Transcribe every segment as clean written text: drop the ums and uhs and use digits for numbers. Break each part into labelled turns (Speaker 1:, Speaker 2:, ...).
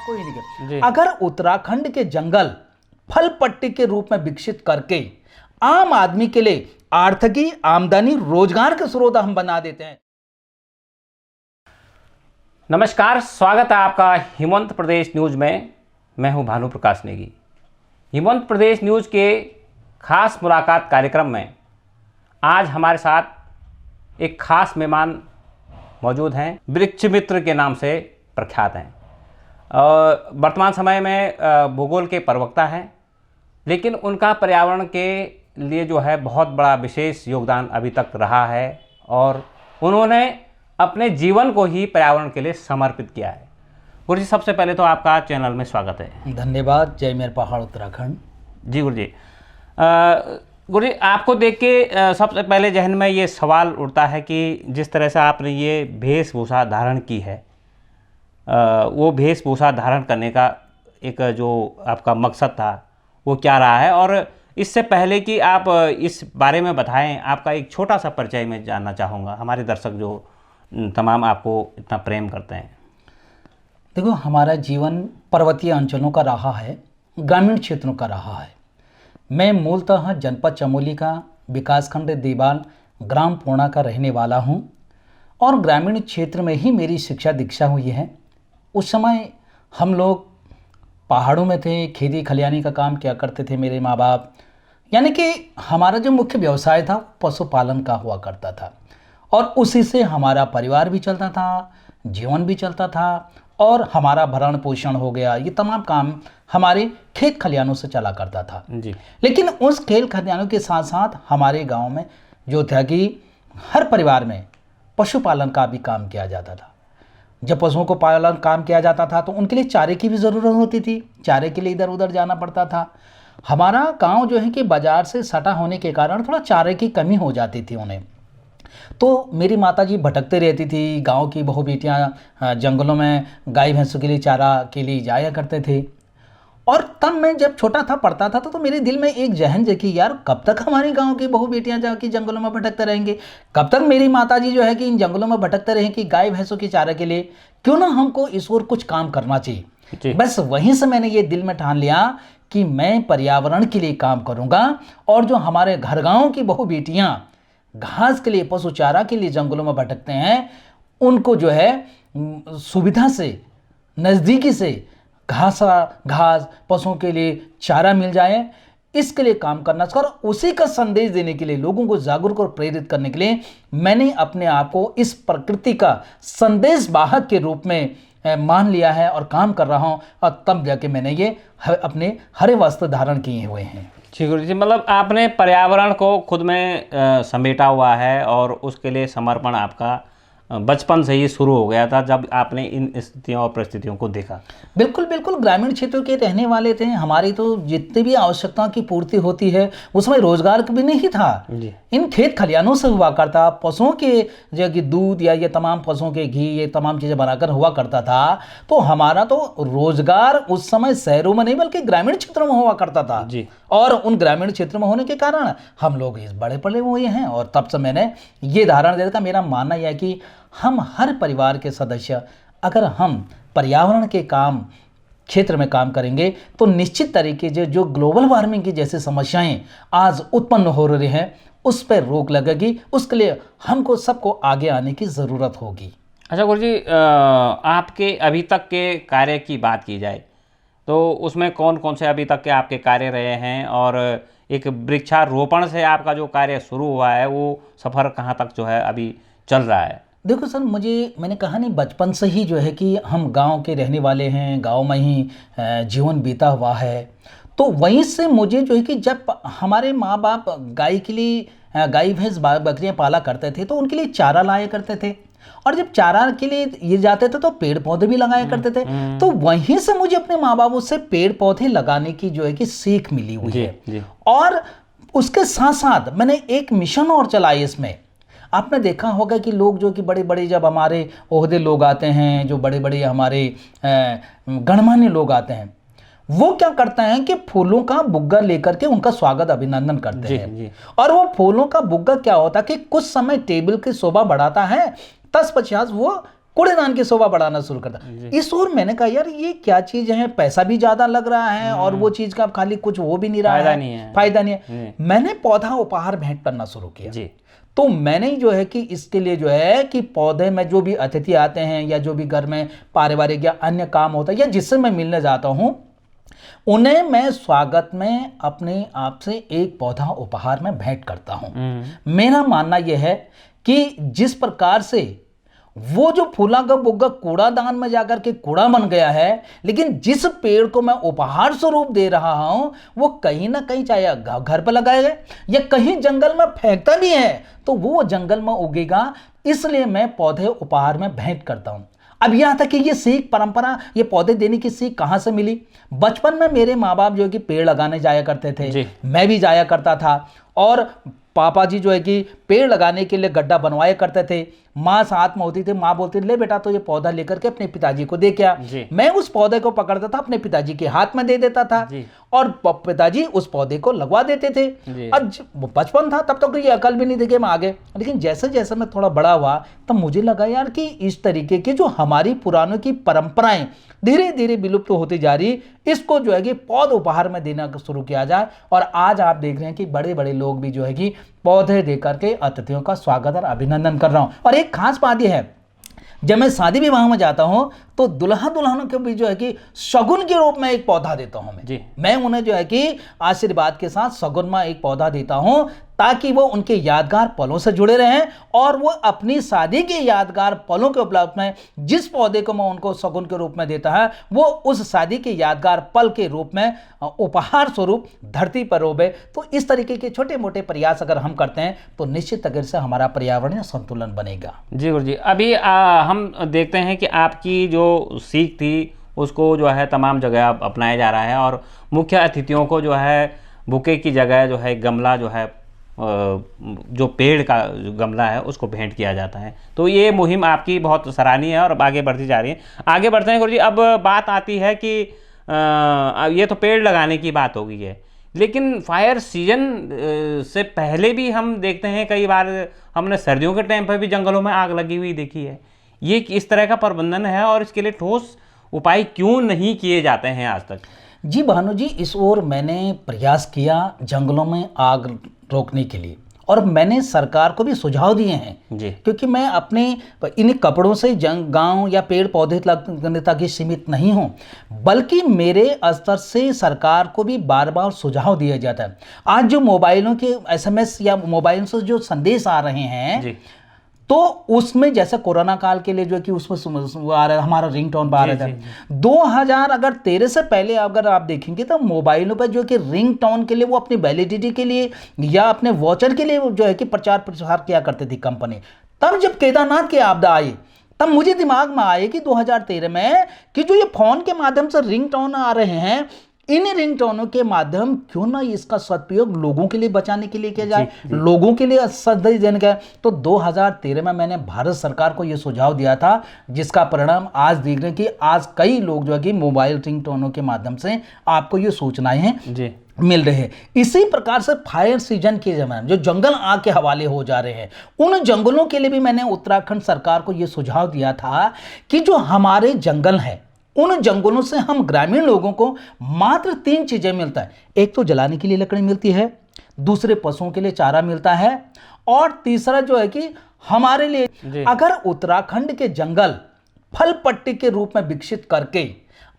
Speaker 1: कोई नहीं कर।
Speaker 2: जी।
Speaker 1: अगर उत्तराखंड के जंगल फल पट्टी के रूप में विकसित करके आम आदमी के लिए आर्थिकी, आमदनी, रोजगार के स्रोत हम बना देते हैं।
Speaker 2: नमस्कार, स्वागत है आपका हिमंत प्रदेश न्यूज़ में। मैं हूं भानु प्रकाश नेगी। हिमंत प्रदेश न्यूज़ के खास मुलाकात कार्यक्रम में आज हमारे साथ एक खास मेहमान मौजूद हैं, वृक्ष मित्र के नाम से प्रख्यात हैं। वर्तमान समय में भूगोल के प्रवक्ता हैं, लेकिन उनका पर्यावरण के लिए जो है बहुत बड़ा विशेष योगदान अभी तक रहा है और उन्होंने अपने जीवन को ही पर्यावरण के लिए समर्पित किया है। गुरु जी, सबसे पहले तो आपका चैनल में स्वागत है।
Speaker 1: धन्यवाद। जय मेर पहाड़ उत्तराखंड।
Speaker 2: जी गुरु जी। गुरु जी, आपको देख के सबसे पहले जहन में ये सवाल उठता है कि जिस तरह से आपने ये वेशभूषा धारण की है, वो वेशभूषा धारण करने का एक जो आपका मकसद था वो क्या रहा है, और इससे पहले कि आप इस बारे में बताएं, आपका एक छोटा सा परिचय मैं जानना चाहूँगा, हमारे दर्शक जो तमाम आपको इतना प्रेम करते हैं।
Speaker 1: देखो, हमारा जीवन पर्वतीय अंचलों का रहा है, ग्रामीण क्षेत्रों का रहा है। मैं मूलतः जनपद चमोली का विकासखंड देवाल ग्राम पूर्णा का रहने वाला हूं और ग्रामीण क्षेत्र में ही मेरी शिक्षा दीक्षा हुई है। उस समय हम लोग पहाड़ों में थे, खेती खलियानी का काम किया करते थे मेरे माँ बाप। यानी कि हमारा जो मुख्य व्यवसाय था पशुपालन का हुआ करता था और उसी से हमारा परिवार भी चलता था, जीवन भी चलता था और हमारा भरण पोषण हो गया, ये तमाम काम हमारे खेत खलियानों से चला करता था
Speaker 2: जी।
Speaker 1: लेकिन उस खेत खलियानों के साथ साथ हमारे गांव में जो था कि हर परिवार में पशुपालन का भी काम किया जाता था। जब पशुओं को पालन काम किया जाता था तो उनके लिए चारे की भी ज़रूरत होती थी, चारे के लिए इधर उधर जाना पड़ता था। हमारा गांव जो है कि बाजार से सटा होने के कारण थोड़ा चारे की कमी हो जाती थी उन्हें, तो मेरी माताजी भटकते रहती थी। गांव की बहू बेटियां जंगलों में गाय भैंसों के लिए चारा के लिए जाया करते थे। और तब मैं जब छोटा था, पढ़ता था, तो मेरे दिल में एक जहन जगी, यार कब तक हमारे गांव की बहू बेटियां जाके जंगलों में भटकते रहेंगे, कब तक मेरी माताजी जो है कि इन जंगलों में भटकते रहेंगी गाय भैंसों के चारे के लिए, क्यों ना हमको इस ओर कुछ काम करना चाहिए। बस वहीं से मैंने ये दिल में ठान लिया कि मैं पर्यावरण के लिए काम करूँगा और जो हमारे घर गाँव की बहू बेटियाँ घास के लिए, पशु चारा के लिए जंगलों में भटकते हैं, उनको जो है सुविधा से, नज़दीकी से घास पशुओं के लिए चारा मिल जाए, इसके लिए काम करना और उसी का संदेश देने के लिए, लोगों को जागरूक और प्रेरित करने के लिए मैंने अपने आप को इस प्रकृति का संदेश वाहक के रूप में मान लिया है और काम कर रहा हूँ। और तब जाके मैंने ये अपने हरे वस्त्र धारण किए हुए हैं।
Speaker 2: जी गुरु जी, मतलब आपने पर्यावरण को खुद में समेटा हुआ है और उसके लिए समर्पण आपका बचपन से ही शुरू हो गया था जब आपने इन स्थितियों और परिस्थितियों को देखा।
Speaker 1: बिल्कुल बिल्कुल, ग्रामीण क्षेत्रों के रहने वाले थे। हमारी तो जितनी भी आवश्यकताओं की पूर्ति होती है उसमें रोजगार भी नहीं था
Speaker 2: जी।
Speaker 1: इन खेत खलियानों से हुआ करता। पशुओं के जो कि दूध या ये तमाम पशुओं के घी, ये तमाम चीज़ें बनाकर हुआ करता था। तो हमारा तो रोजगार उस समय शहरों में नहीं बल्कि ग्रामीण क्षेत्रों में हुआ करता था
Speaker 2: जी।
Speaker 1: और उन ग्रामीण क्षेत्र में होने के कारण हम लोग इस बड़े पले हुए हैं। और तब से मैंने ये धारणा दिया था, मेरा मानना यह है कि हम हर परिवार के सदस्य अगर हम पर्यावरण के काम क्षेत्र में काम करेंगे तो निश्चित तरीके से जो ग्लोबल वार्मिंग की जैसी समस्याएं आज उत्पन्न हो रही हैं उस पर रोक लगेगी। उसके लिए हमको सबको आगे आने की ज़रूरत होगी।
Speaker 2: अच्छा गुरु जी, आपके अभी तक के कार्य की बात की जाए तो उसमें कौन कौन से अभी तक के आपके कार्य रहे हैं, और एक वृक्षारोपण से आपका जो कार्य शुरू हुआ है वो सफ़र कहाँ तक जो है अभी चल रहा है?
Speaker 1: देखो सर, मैंने कहा नहीं, बचपन से ही जो है कि हम गांव के रहने वाले हैं, गांव में ही जीवन बीता हुआ है। तो वहीं से मुझे जो है कि जब हमारे माँ बाप गाय के लिए गाय भैंस बकरियाँ पाला करते थे तो उनके लिए चारा लाया करते थे और जब चारा के लिए ये जाते थे तो पेड़ पौधे भी लगाया करते थे। तो वहीं से मुझे अपने माँ बापों से पेड़ पौधे लगाने की जो है कि सीख मिली हुई है। और उसके साथ साथ मैंने एक मिशन और चलाया इसमें। आपने देखा होगा कि लोग जो कि बड़े बड़े जब हमारे ओहदे लोग आते हैं, जो बड़े बड़े हमारे गणमान्य लोग आते हैं, वो क्या करते हैं कि फूलों का बुग्गा लेकर के उनका स्वागत अभिनंदन करते हैं। और वो फूलों का बुग्गा क्या होता है कि कुछ समय टेबल की शोभा बढ़ाता है, तत्पश्चात वो कूड़ेदान की शोभा बढ़ाना शुरू करता। इस ओर मैंने कहा यार ये क्या चीज है, पैसा भी ज्यादा लग रहा है और वो चीज का खाली कुछ वो भी नहीं रहा है, फायदा नहीं है। मैंने पौधा उपहार भेंट करना शुरू किया जी। तो मैंने जो है कि इसके लिए जो है कि पौधे में जो भी अतिथि आते हैं या जो भी घर में पारिवारिक या अन्य काम होता है या जिससे मैं मिलने जाता हूं, उन्हें मैं स्वागत में अपने आप से एक पौधा उपहार में भेंट करता हूं। मेरा मानना यह है कि जिस प्रकार से वो जो फूला का बुग्गा कूड़ादान में जाकर के कूड़ा बन गया है, लेकिन जिस पेड़ को मैं उपहार स्वरूप दे रहा हूं वो कहीं ना कहीं चाहे घर पर लगाया गया या कहीं जंगल में फेंकता भी है तो वो जंगल में उगेगा। इसलिए मैं पौधे उपहार में भेंट करता हूं। अब यहां तक कि ये सीख परंपरा, ये पौधे देने की सीख कहां से मिली? बचपन में मेरे माँ बाप जो है कि पेड़ लगाने जाया करते थे, मैं भी जाया करता था और पापा जी जो है कि पेड़ लगाने के लिए गड्ढा बनवाया करते थे। माँ साथ में होती थी, माँ बोलती ले बेटा तो ये पौधा लेकर के अपने पिताजी को दे क्या। मैं उस पौधे को पकड़ता था, अपने पिताजी के हाथ में दे देता था और पिताजी उस पौधे को लगवा देते थे। और बचपन था तब तक तो ये अकल भी नहीं थी कि मैं आगे, लेकिन जैसे जैसे मैं थोड़ा बड़ा हुआ तब मुझे लगा यार कि इस तरीके की जो हमारी पुरानों की परंपराएं धीरे धीरे विलुप्त होती जा रही, इसको जो है कि पौध उपहार में देना शुरू किया जाए। और आज आप देख रहे हैं कि बड़े बड़े लोग भी जो है कि पौधे देकर के अतिथियों का स्वागत और अभिनंदन कर रहा हूं। और एक खास बात यह है, जब मैं शादी विवाह में जाता हूं तो दुल्हा दुल्हनों के भी जो है कि शगुन के रूप में एक पौधा देता हूं मैं उन्हें जो है कि आशीर्वाद के साथ शगुन में एक पौधा देता हूं ताकि वो उनके यादगार पलों से जुड़े रहें और वो अपनी शादी के यादगार पलों के उपलक्ष्य में जिस पौधे को मैं उनको शगुन के रूप में देता है वो उस शादी के यादगार पल के रूप में उपहार स्वरूप धरती पर रोबे। तो इस तरीके के छोटे मोटे प्रयास अगर हम करते हैं तो निश्चित तरीके से हमारा पर्यावरणीय संतुलन बनेगा।
Speaker 2: जी गुरु जी, अभी हम देखते हैं कि आपकी जो सीख थी उसको जो है तमाम जगह अपनाया जा रहा है और मुख्य अतिथियों को जो है बुके की जगह जो है गमला जो है जो पेड़ का जो गमला है उसको भेंट किया जाता है। तो ये मुहिम आपकी बहुत सराहनीय है और आगे बढ़ती जा रही है। आगे बढ़ते हैं गुरु जी। अब बात आती है कि ये तो पेड़ लगाने की बात हो गई है, लेकिन फायर सीजन से पहले भी हम देखते हैं कई बार हमने सर्दियों के टाइम पर भी जंगलों में आग लगी हुई देखी है। ये इस तरह का प्रबंधन है और इसके लिए ठोस उपाय क्यों नहीं किए जाते हैं आज तक?
Speaker 1: जी भानु जी, इस ओर मैंने प्रयास किया जंगलों में आग रोकने के लिए और मैंने सरकार को भी सुझाव दिए हैं जी। क्योंकि मैं अपने इन कपड़ों से गांव या पेड़ पौधे लगाने तक ही सीमित नहीं हूं, बल्कि मेरे स्तर से सरकार को भी बार बार सुझाव दिया जाता है। आज जो मोबाइलों के SMS या मोबाइल से जो संदेश आ रहे हैं जी, तो उसमें जैसे कोरोना काल के लिए जो कि उसमें आ रहा है हमारा रिंगटोन आ रहा था 2013 से पहले अगर आप देखेंगे तो मोबाइलों पर जो कि रिंगटोन के लिए वो अपनी वैलिडिटी के लिए या अपने वॉचर के लिए जो है कि प्रचार प्रसार किया करती थी कंपनी। तब जब केदारनाथ की आपदा आई तब मुझे दिमाग में आया कि 2013 में कि जो ये फोन के माध्यम से रिंगटोन आ रहे हैं, इन रिंगटोनों के माध्यम क्यों ना इसका सदुपयोग लोगों के लिए बचाने के लिए किया जाए, लोगों के लिए संदेश देने का। तो 2013 में मैंने भारत सरकार को यह सुझाव दिया था, जिसका परिणाम आज देख रहे हैं कि आज कई लोग जो है कि मोबाइल रिंगटोनों के माध्यम से आपको ये सूचनाएं हैं मिल रहे हैं। इसी प्रकार से फायर सीजन के जमाने जो जंगल आग के हवाले हो जा रहे हैं, उन जंगलों के लिए भी मैंने उत्तराखंड सरकार को यह सुझाव दिया था कि जो हमारे जंगल है उन जंगलों से हम ग्रामीण लोगों को मात्र 3 चीजें मिलता है। एक तो जलाने के लिए लकड़ी मिलती है, दूसरे पशुओं के लिए चारा मिलता है और तीसरा जो है कि हमारे लिए अगर उत्तराखंड के जंगल फल पट्टी के रूप में विकसित करके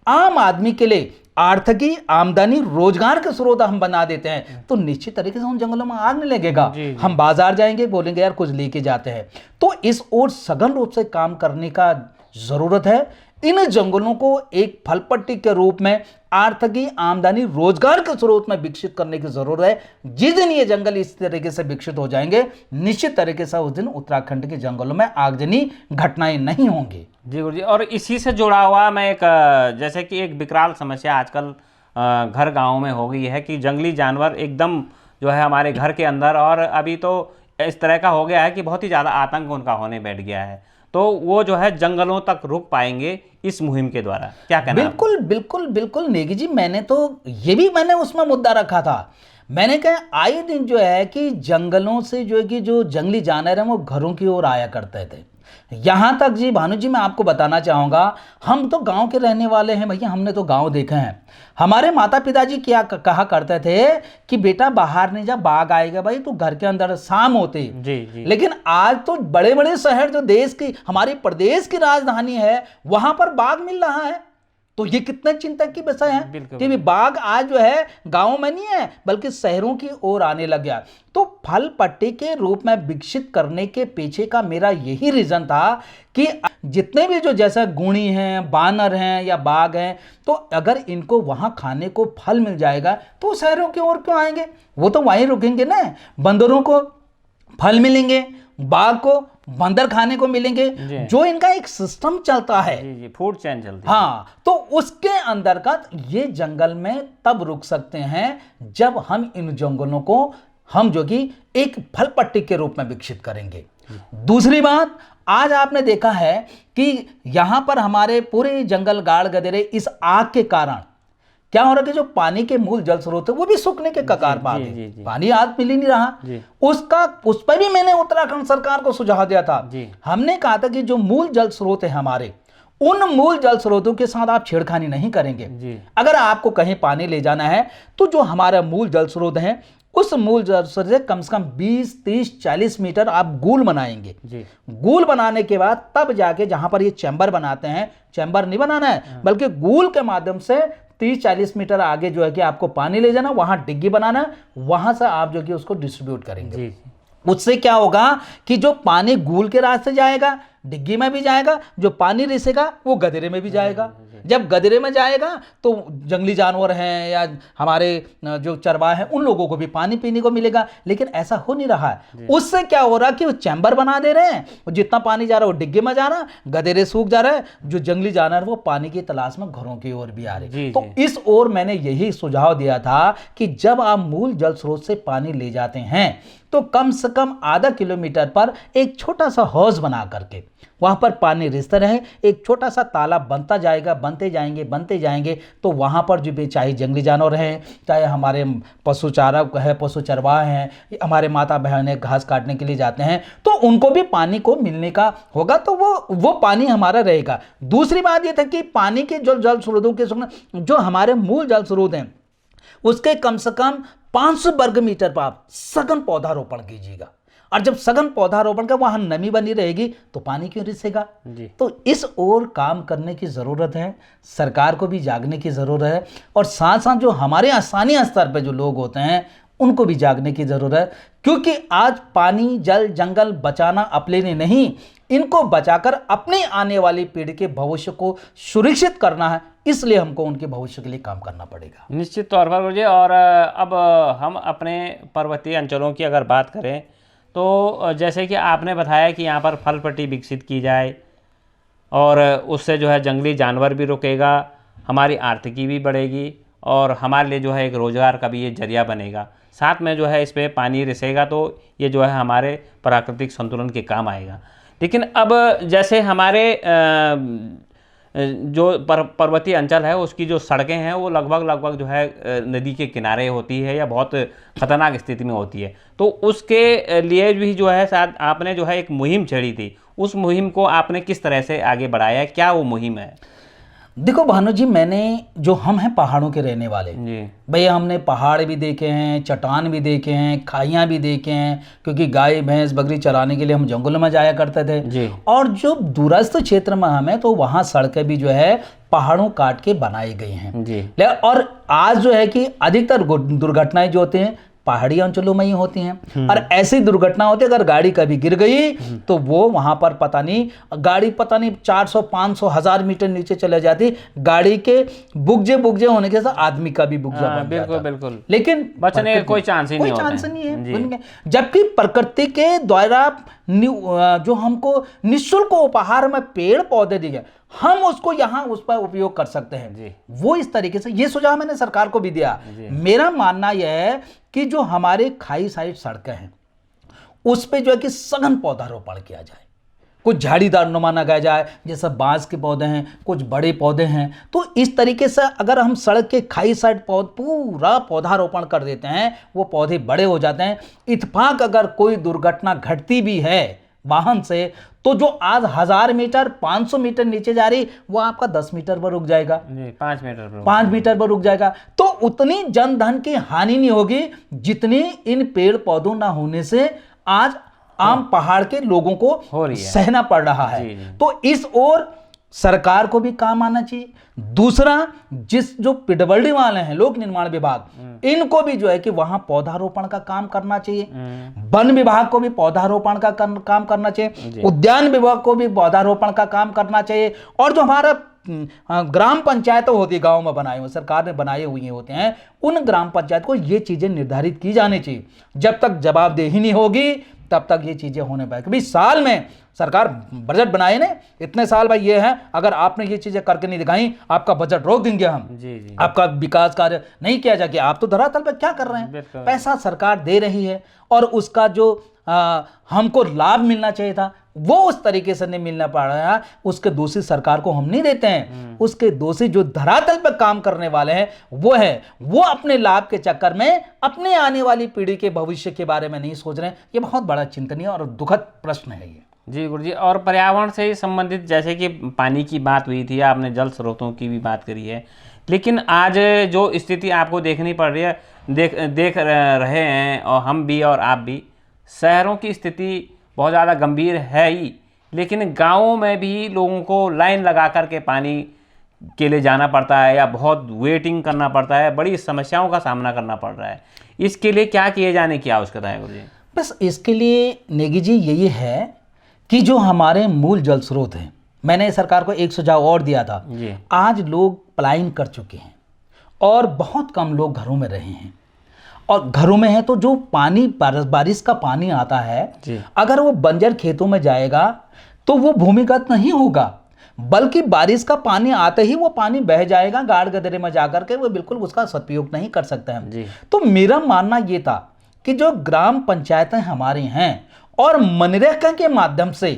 Speaker 1: आम आदमी के लिए आर्थिकी आमदनी रोजगार के स्रोत हम बना देते हैं तो निश्चित तरीके से उन जंगलों में आग नहीं लगेगा। हम बाजार जाएंगे बोलेंगे यार कुछ लेके जाते हैं। तो इस ओर सघन रूप से काम करने का जरूरत है। इन जंगलों को एक फलपट्टी के रूप में आर्थिक आमदनी रोजगार के स्रोत में विकसित करने की जरूरत है। जिस दिन ये जंगल इस तरीके से विकसित हो जाएंगे निश्चित तरीके से उस दिन उत्तराखंड के जंगलों में आगजनी घटनाएं नहीं होंगी।
Speaker 2: जी गुरु जी, और इसी से जुड़ा हुआ मैं एक जैसे कि एक विकराल समस्या आजकल घर गाँव में हो गई है कि जंगली जानवर एकदम जो है हमारे घर के अंदर, और अभी तो इस तरह का हो गया है कि बहुत ही ज़्यादा आतंक उनका होने बैठ गया है। तो वो जो है जंगलों तक रुक पाएंगे इस मुहिम के द्वारा, क्या कहना?
Speaker 1: बिल्कुल बिल्कुल बिल्कुल नेगी जी, मैंने उसमें मुद्दा रखा था। मैंने कहा आए दिन जो है कि जंगलों से जो है कि जो जंगली जानवर हैं वो घरों की ओर आया करते थे यहाँ तक जी भानु जी मैं आपको बताना चाहूँगा, हम तो गांव के रहने वाले हैं भैया, हमने तो गांव देखे हैं। हमारे माता पिताजी क्या कहा करते थे कि बेटा बाहर नहीं जा, बाघ आएगा भाई, तो घर के अंदर शाम होते।
Speaker 2: जी जी।
Speaker 1: लेकिन आज तो बड़े बड़े शहर जो देश की, हमारे प्रदेश की राजधानी है, वहां पर बाघ मिल रहा है। तो ये कितना चिंता की विषय है
Speaker 2: बिल्कुल।
Speaker 1: कि बाघ आज जो है गांव में नहीं है बल्कि शहरों की ओर आने लग गया। तो फल पट्टी के रूप में विकसित करने के पीछे का मेरा यही रीजन था कि जितने भी जो जैसा गुणी हैं, बानर हैं या बाघ हैं, तो अगर इनको वहां खाने को फल मिल जाएगा तो शहरों की ओर क्यों आएंगे, वो तो वहीं रुकेंगे ना। बंदरों को फल मिलेंगे, बाघ को बंदर खाने को मिलेंगे, जो इनका एक सिस्टम चलता है।
Speaker 2: जी जी, फूड चेन चलती है।
Speaker 1: हाँ, तो उसके अंतर्गत ये जंगल में तब रुक सकते हैं जब हम इन जंगलों को हम जो कि एक फल पट्टी के रूप में विकसित करेंगे। दूसरी बात, आज आपने देखा है कि यहां पर हमारे पूरे जंगल गाड़ गदेरे इस आग के कारण क्या हो रहा है कि जो पानी के मूल जल स्रोत है वो भी सूखने के कगार पर आ गए। पानी आज मिल ही नहीं रहा। उस पर भी मैंने उत्तराखंड सरकार को सुझाव दिया था। हमने कहा था कि जो मूल जल स्रोत है हमारे, उन मूल जल स्रोतों के साथ आप छेड़खानी नहीं करेंगे। अगर आपको कहीं पानी ले जाना है तो जो हमारा मूल जल स्रोत है उस मूल जल स्रोत से कम 20, 30, 40 मीटर आप गूल बनाएंगे। गूल बनाने के बाद तब जाके जहां पर ये चैम्बर बनाते हैं, चैम्बर नहीं बनाना है बल्कि गूल के माध्यम से 30-40 मीटर आगे जो है कि आपको पानी ले जाना, वहां डिग्गी बनाना, वहां से आप जो कि उसको डिस्ट्रीब्यूट करेंगे। उससे क्या होगा कि जो पानी गूल के रास्ते जाएगा, डिग्गी में भी जाएगा, जो पानी रिसेगा वो गदेरे में भी जाएगा। जब गदेरे में जाएगा तो जंगली जानवर हैं या हमारे जो चरवाहे हैं उन लोगों को भी पानी पीने को मिलेगा। लेकिन ऐसा हो नहीं रहा है। उससे क्या हो रहा है कि वो चैम्बर बना दे रहे हैं, जितना पानी जा रहा है वो डिग्गे में जा रहा है, गदेरे सूख जा रहे हैं, जो जंगली जानवर वो पानी की तलाश में घरों की ओर भी आ रहे। तो इस ओर मैंने यही सुझाव दिया था कि जब आप मूल जल स्रोत से पानी ले जाते हैं तो कम से कम आधा किलोमीटर पर एक छोटा सा हौज बना करके वहां पर पानी रिसता रहे, एक छोटा सा तालाब बनता जाएगा, बनते जाएंगे तो वहां पर जो भी चाहे जंगली जानवर हैं, चाहे हमारे पशु चारा है, पशु चरवाह हैं, हमारे माता बहनें घास काटने के लिए जाते हैं, तो उनको भी पानी को मिलने का होगा, तो वो पानी हमारा रहेगा। दूसरी बात ये था कि पानी के जो जल स्रोतों के जो हमारे मूल जल स्रोत हैं उसके कम से कम 500 वर्ग मीटर पर आप सघन पौधारोपण कीजिएगा। और जब सघन पौधारोपण का वहां नमी बनी रहेगी तो पानी क्यों रिसेगा। तो इस ओर काम करने की जरूरत है, सरकार को भी जागने की जरूरत है, और साथ साथ जो हमारे स्थानीय स्तर पर जो लोग होते हैं उनको भी जागने की जरूरत है। क्योंकि आज पानी, जल, जंगल बचाना अपने लिए नहीं, इनको बचाकर अपने आने वाली पीढ़ी के भविष्य को सुरक्षित करना है। इसलिए हमको उनके भविष्य के लिए काम करना पड़ेगा।
Speaker 2: निश्चित तौर पर गुरुजी। और अब हम अपने पर्वतीय अंचलों की अगर बात करें तो जैसे कि आपने बताया कि यहाँ पर फल पट्टी विकसित की जाए और उससे जो है जंगली जानवर भी रुकेगा, हमारी आर्थिकी भी बढ़ेगी और हमारे लिए जो है एक रोज़गार का भी ये जरिया बनेगा। साथ में जो है इस पर पानी रिसेगा तो ये जो है हमारे प्राकृतिक संतुलन के काम आएगा। लेकिन अब जैसे हमारे जो पर्वतीय अंचल है उसकी जो सड़कें हैं वो लगभग जो है नदी के किनारे होती है या बहुत ख़तरनाक स्थिति में होती है। तो उसके लिए भी जो है शायद आपने जो है एक मुहिम छेड़ी थी, उस मुहिम को आपने किस तरह से आगे बढ़ाया है, क्या वो मुहिम है?
Speaker 1: देखो भानु जी, मैंने जो हम हैं पहाड़ों के रहने वाले भैया, हमने पहाड़ भी देखे हैं, चट्टान भी देखे हैं, खाइयाँ भी देखे हैं, क्योंकि गाय भैंस बकरी चराने के लिए हम जंगलों में जाया करते थे। और जो दूरस्थ क्षेत्र में हमें तो वहाँ सड़कें भी जो है पहाड़ों काट के बनाई गई हैं। और आज जो है कि अधिकतर दुर्घटनाएं जो होती हैं पहाड़ी अंचलों में ही होती हैं। और ऐसी दुर्घटना होती है, अगर गाड़ी कभी गिर गई तो वो वहां पर गाड़ी 400, 500, 1000 मीटर नीचे चले जाती, गाड़ी के बुगजे होने के साथ आदमी का भी बुगजा बन जाता। बिल्कुल। लेकिन
Speaker 2: बचने का कोई चांस ही
Speaker 1: नहीं है। जबकि प्रकृति के द्वारा जो हमको निःशुल्क उपहार में पेड़ पौधे दिए, हम उसको यहाँ उस पर उपयोग कर सकते हैं। वो इस तरीके से ये सुझाव मैंने सरकार को भी दिया। मेरा मानना यह है कि जो हमारे खाई साइड सड़कें हैं उस पे जो है कि सघन पौधारोपण किया जाए, कुछ झाड़ीदार नुमा लगाया जाए, जैसे बांस के पौधे हैं, कुछ बड़े पौधे हैं। तो इस तरीके से अगर हम सड़क के खाई साइड पूरा पौधारोपण कर देते हैं, वो पौधे बड़े हो जाते हैं। इत्तेफाक अगर कोई दुर्घटना घटती भी है, वाहन से, तो जो आज 1000 मीटर 500 मीटर नीचे जा रही वो आपका 10 मीटर पर रुक जाएगा,
Speaker 2: 5 मीटर पर
Speaker 1: 5 मीटर पर रुक जाएगा। तो उतनी जनधन की हानि नहीं होगी जितनी इन पेड़ पौधों ना होने से आज आम पहाड़ के लोगों को
Speaker 2: हो रही है,
Speaker 1: सहना पड़ रहा है।
Speaker 2: जी, जी।
Speaker 1: तो इस ओर सरकार को भी काम आना चाहिए। दूसरा, जो पीडब्ल्यूडी वाले हैं, लोक निर्माण विभाग, इनको भी जो है कि वहां पौधारोपण का काम करना चाहिए। वन विभाग को भी पौधारोपण का काम करना चाहिए। उद्यान विभाग को भी पौधारोपण का काम करना चाहिए। और जो हमारा ग्राम पंचायत होती है, गांव में बनाए हुए, सरकार ने बनाए हुए होते हैं, उन ग्राम पंचायत को ये चीजें निर्धारित की जानी चाहिए। जब तक जवाबदेही नहीं होगी तब तक ये चीजें होने पाएगी। भाई साल में सरकार बजट बनाए ने, इतने साल भाई ये है, अगर आपने ये चीजें करके नहीं दिखाई आपका बजट रोक देंगे हम,
Speaker 2: जी।
Speaker 1: आपका विकास कार्य नहीं किया जाके। आप तो धरातल पर क्या कर रहे हैं, पैसा सरकार दे रही है और उसका जो हमको लाभ मिलना चाहिए था वो उस तरीके से नहीं मिलना पा रहा है। उसके दोषी सरकार को हम नहीं देते हैं, उसके दोषी जो धरातल पर काम करने वाले हैं वो अपने लाभ के चक्कर में अपने आने वाली पीढ़ी के भविष्य के बारे में नहीं सोच रहे हैं। ये बहुत बड़ा चिंतनीय और दुखद प्रश्न है ये।
Speaker 2: जी गुरुजी, और पर्यावरण से संबंधित जैसे कि पानी की बात हुई थी, आपने जल स्रोतों की भी बात करी है, लेकिन आज जो स्थिति आपको देखनी पड़ रही है, देख रहे हैं और हम भी और आप भी, शहरों की स्थिति बहुत ज़्यादा गंभीर है ही, लेकिन गाँवों में भी लोगों को लाइन लगा कर के पानी के लिए जाना पड़ता है या बहुत वेटिंग करना पड़ता है, बड़ी समस्याओं का सामना करना पड़ रहा है। इसके लिए क्या किए जाने की आवश्यकता है गुरुजी?
Speaker 1: बस इसके लिए नेगी जी यही है कि जो हमारे मूल जल स्रोत हैं, मैंने सरकार को एक सुझाव और दिया था। आज लोग पलायन कर चुके हैं और बहुत कम लोग घरों में रहे हैं, और घरों में है तो जो पानी बारिश का पानी आता है अगर वो बंजर खेतों में जाएगा तो वो भूमिगत नहीं होगा, बल्कि बारिश का पानी आते ही वो पानी बह जाएगा गाड़ गदरे में जाकर के, वो बिल्कुल उसका सदुपयोग नहीं कर सकते हैं। तो मेरा मानना ये था कि जो ग्राम पंचायतें हमारी हैं और मनरेगा के माध्यम से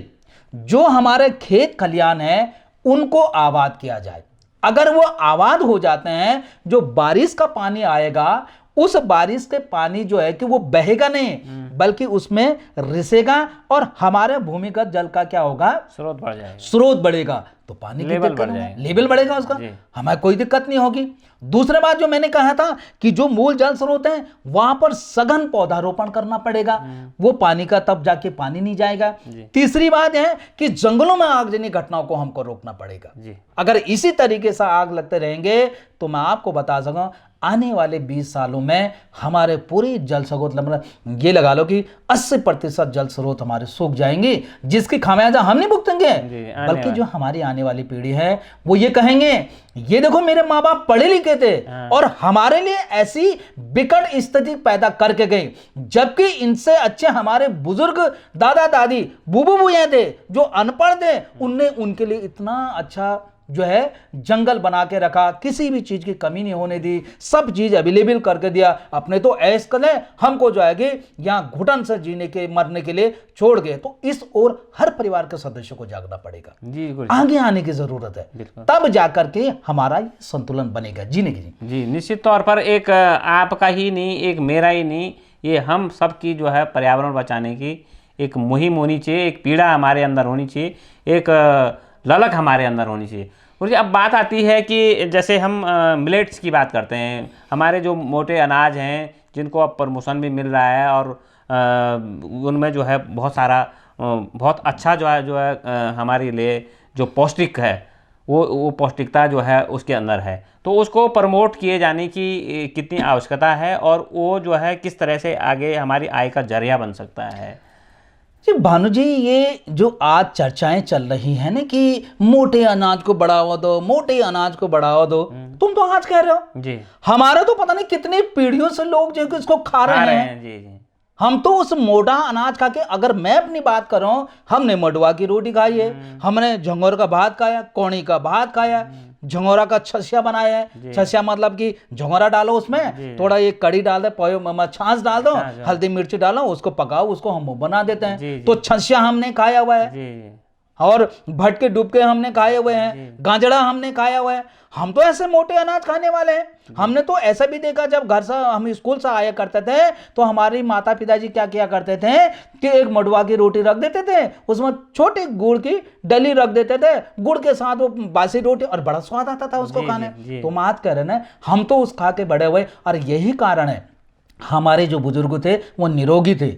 Speaker 1: जो हमारे खेत खलियान हैं उनको आबाद किया जाए। अगर वो आबाद हो जाते हैं, जो बारिश का पानी आएगा उस बारिश के पानी जो है कि वो बहेगा नहीं बल्कि उसमें रिसेगा और हमारे भूमिगत जल का क्या होगा,
Speaker 2: स्रोत बढ़ जाएगा,
Speaker 1: स्रोत बढ़ेगा तो पानी की लेवल बढ़ेगा उसका, हमें कोई दिक्कत नहीं होगी। दूसरी बात जो मैंने कहा था कि जो मूल जल स्रोत हैं वहां पर सघन पौधारोपण करना पड़ेगा, वो पानी का तब जाके पानी नहीं जाएगा। तीसरी बात है कि जंगलों में आगजनी घटनाओं को हमको रोकना पड़ेगा। अगर इसी तरीके से आग लगते रहेंगे तो मैं आपको बता सकूं आने वाले 20 सालों में हमारे पूरे जल स्रोत, ये लगा लो कि 80% जल स्रोत हमारे सूख जाएंगे, जिसकी खामियाजा हम नहीं भुगतेंगे बल्कि जो हमारी आने वाली पीढ़ी है वो ये कहेंगे ये देखो मेरे माँ बाप पढ़े लिखे थे और हमारे लिए ऐसी विकट स्थिति पैदा करके गए, जबकि इनसे अच्छे हमारे बुजुर्ग दादा दादी बूबू भूया थे जो अनपढ़ थे, उनने उनके लिए इतना अच्छा जो है जंगल बना के रखा, किसी भी चीज की कमी नहीं होने दी, सब चीज अवेलेबल करके दिया। अपने तो ऐश करें, हमको जो है यहाँ घुटन से जीने के मरने के लिए छोड़ गए। तो इस ओर हर परिवार के सदस्यों को जागना पड़ेगा, आगे आने की जरूरत है, तब जाकर के हमारा ये संतुलन बनेगा जीने की।
Speaker 2: जी निश्चित तौर पर एक आपका ही नहीं, एक मेरा ही नहीं, ये हम सब की जो है पर्यावरण बचाने की एक मुहिम होनी चाहिए, एक पीड़ा हमारे अंदर होनी चाहिए, एक ललक हमारे अंदर होनी चाहिए। और अब बात आती है कि जैसे हम मिलेट्स की बात करते हैं, हमारे जो मोटे अनाज हैं जिनको अब प्रमोशन भी मिल रहा है और उनमें जो है बहुत सारा बहुत अच्छा जो है हमारे लिए जो पौष्टिक है वो पौष्टिकता जो है उसके अंदर है, तो उसको प्रमोट किए जाने की कितनी आवश्यकता है और वो जो है किस तरह से आगे हमारी आय का जरिया बन सकता है?
Speaker 1: जी भानु जी, ये जो आज चर्चाएं चल रही हैं ना कि मोटे अनाज को बढ़ावा दो, मोटे अनाज को बढ़ावा दो, तुम तो आज कह रहे हो
Speaker 2: जी,
Speaker 1: हमारा तो पता नहीं कितनी पीढ़ियों से लोग जो इसको खा रहे हैं।
Speaker 2: जी।
Speaker 1: हम तो उस मोटा अनाज खा के, अगर मैं अपनी बात करूं, हमने मडुआ की रोटी खाई है, हमने झंगोर का भात खाया, कौड़ी का भात खाया, झंगोरा का छसिया बनाया है। छसिया मतलब कि झंगोरा डालो, उसमें थोड़ा ये कड़ी डाल दे, छाछ डाल दो, हल्दी मिर्ची डालो, उसको पकाओ, उसको हम बना देते हैं, तो छसिया हमने खाया हुआ है। और भटके डुबके हमने खाए हुए हैं, गांजड़ा हमने खाया हुआ है। हम तो ऐसे मोटे अनाज खाने वाले हैं। हमने तो ऐसा भी देखा, जब घर से हम स्कूल से आया करते थे तो हमारी माता पिताजी क्या किया करते थे कि एक मडुआ की रोटी रख देते थे, उसमें छोटी गुड़ की डली रख देते थे, गुड़ के साथ वो बासी रोटी, और बड़ा स्वाद आता था उसको खाने। तो बात कर रहे ना, हम तो उस खा के बड़े हुए, और यही कारण है हमारे जो बुजुर्ग थे वो निरोगी थे,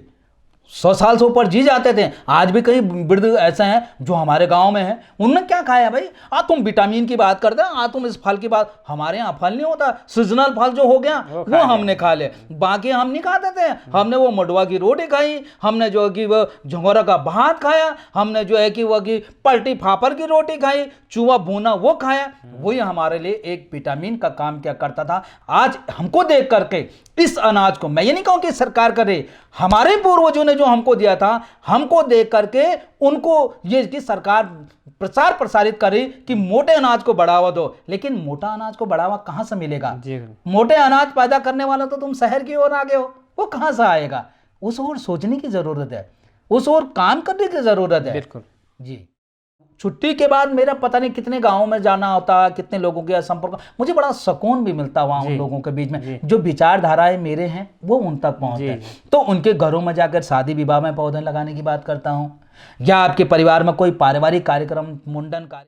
Speaker 1: 100 साल से ऊपर जी जाते थे। आज भी कई वृद्ध ऐसे हैं जो हमारे गांव में हैं, उनने क्या खाया भाई? तुम विटामिन की बात करते हैं, तुम इस फल की बात, हमारे यहाँ फल नहीं होता, सीजनल फल जो हो गया वो हमने खा ले, बाकी हम नहीं खाते थे। हमने वो मडुआ की रोटी खाई, हमने जो है कि वो झंगोरा का भात खाया, हमने जो है कि वो कि पलटी फाफर की रोटी खाई, चूहा भूना वो खाया, वही हमारे लिए एक विटामिन का काम क्या करता था। आज हमको देख करके इस अनाज को, मैं ये नहीं कहूं कि सरकार करे, हमारे पूर्वजों ने जो हमको दिया था, हमको देख करके उनको ये कि सरकार प्रचार प्रसारित करे कि मोटे अनाज को बढ़ावा दो। लेकिन मोटा अनाज को बढ़ावा कहां से मिलेगा? मोटे अनाज पैदा करने वाला तो तुम शहर की ओर आगे हो, वो कहां से आएगा? उस ओर सोचने की जरूरत है, उस ओर काम करने की जरूरत है।
Speaker 2: बिल्कुल
Speaker 1: जी। छुट्टी के बाद मेरा पता नहीं कितने गांवों में जाना होता, कितने लोगों के संपर्क, मुझे बड़ा सुकून भी मिलता वहाँ उन लोगों के बीच में जो विचारधाराएं मेरे हैं वो उन तक पहुँचते हैं। तो उनके घरों में जाकर शादी विवाह में पौधे लगाने की बात करता हूँ, या आपके परिवार में कोई पारिवारिक कार्यक्रम, मुंडन कार्य